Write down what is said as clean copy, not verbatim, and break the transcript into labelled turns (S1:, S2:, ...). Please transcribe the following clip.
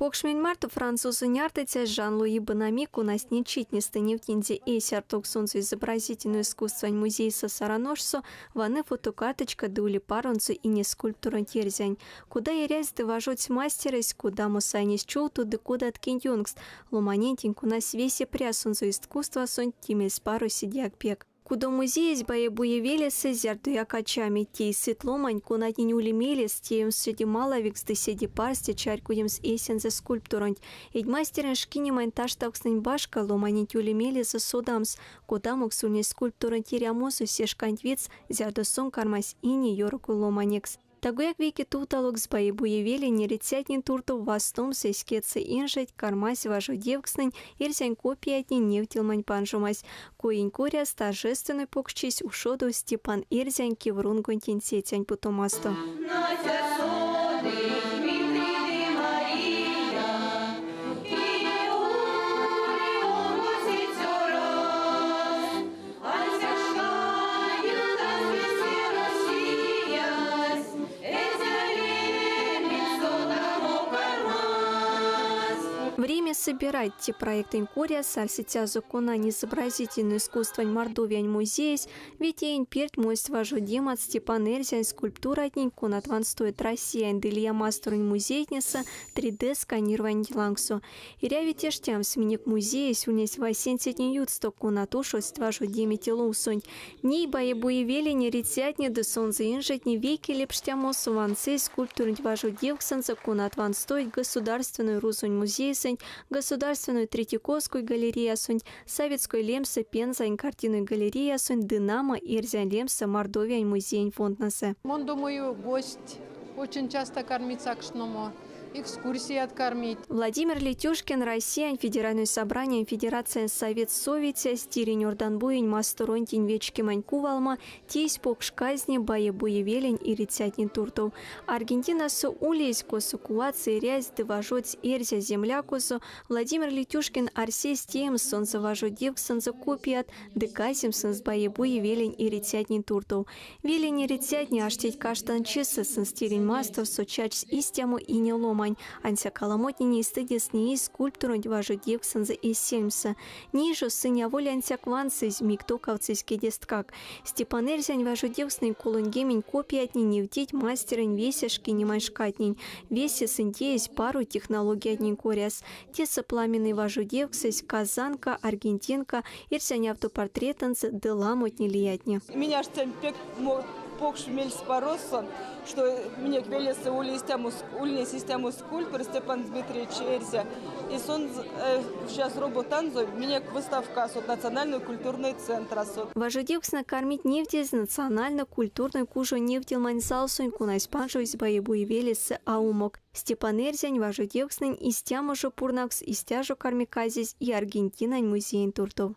S1: Покшмен марту французу няртыця Жан-Луи Банамику на сничитнисты невтинде эсер токсунцу изобразительное искусство музей со сараножцу ваны фотокарточка дули парунцу и не скульптура терзянь. Куда и рязь довожуть мастерась, куда мусайнис чулту, да куда откиньюнгс, ломанентеньку на свесе прясунцу искусства сон тимельс пару сидяк пек. Куда музей из боебуе велесы зярдуя качами, тей сытломань, кунать не улемелес, теем среди маловикс, да седи парсти, чарькуем с эсен за скульптуронь. Ведь мастерен шкини мань таштакснень башка, ломанить улемелес за судамс, куда мог суней скульптурон терямосу сешкань виц, зярду сон кармась и не йорку ломанекс. Тагуяк веки туталок с боебуе вели не рецятни турту вастом сескецы инжать, кармась важу девкснень, ирзянь копиятни невтилмань панжумась. Коень коряс торжественный покчись ушоду Степан Ирзянь киврунгон тенсетянь путомасту. Время собирать те проекты инкория сальсетя закона изобразительное искусство Мордовиань музеясь, ведь ень перт мость важу демат Степан Эрзянь скульптура от нень конат ван стоит Россия Илья мастерунь музейница 3D сканирование лангсу. И ряви тештям сменик музея сунесь васенсетни ютсто конат ушость важу демити лоусонь. Ней боебуе вели не рецятни да сонза инжать не веки лепштямосу ванцей скульптурнь важу девксанца конат ван стоит государственную русунь музей Государственную Третьяковскую галерею, Советскую Лемса, Пензань, картинную галерею, Динамо, Ирзя Лемса, Мордовия, музей фонднаса.
S2: Он, думаю, гость очень часто кормится к шному. Экскурсии откормить.
S1: Владимир Летюшкин, Россия, Федеральное собрание, Федерация Совет Совете, Стирень Орданбуень, Масторонь, Тинвечки Манькувалма, Тейс Покшказни, Боебуе Велень и Рецятни Туртов. Аргентина со улейс косу куаци, рязь, деважоц, эрзя, земля косу, Владимир Летюшкин, Арсей Стеем, сон заважу девксан за копият, деказим сон с Боебуе Велень и Рецятни Туртов. Велень и Рецятни, аштеть каштан чисы, сон Стирень Мастов, сочач с истему и не лом. Анся каламотни не стыдес не есть скульптуру важу девксанза и семьса. Ниже сыня воли анся кванцись миктоковцийский десткак. Степан Эрзянь важу девксный кулунгемень копиятни не вдеть мастерень весешки не майшкатнень. Весе сынтеясь пару технологий однин коряс. Теса пламенный важу девксись казанка, аргентинка, Эрзянь автопортретанца деламотни лиятни.
S3: Меня штем пек покшмель споросон, что мне квелеса ульная систему скульптуры Степан Дмитриевич Эрзя. И сон сейчас роботанзо меня выставка от Национальный культурный центр.
S1: Важудевкс накормить нефть из национально-культурной кужу нефтилмань салсунь кунайс панжу из боебуи велесы аумок. Степан Эрзянь важудевкснень из тямужу пурнакс из тяжу кармиказис и Аргентинань музей туртов.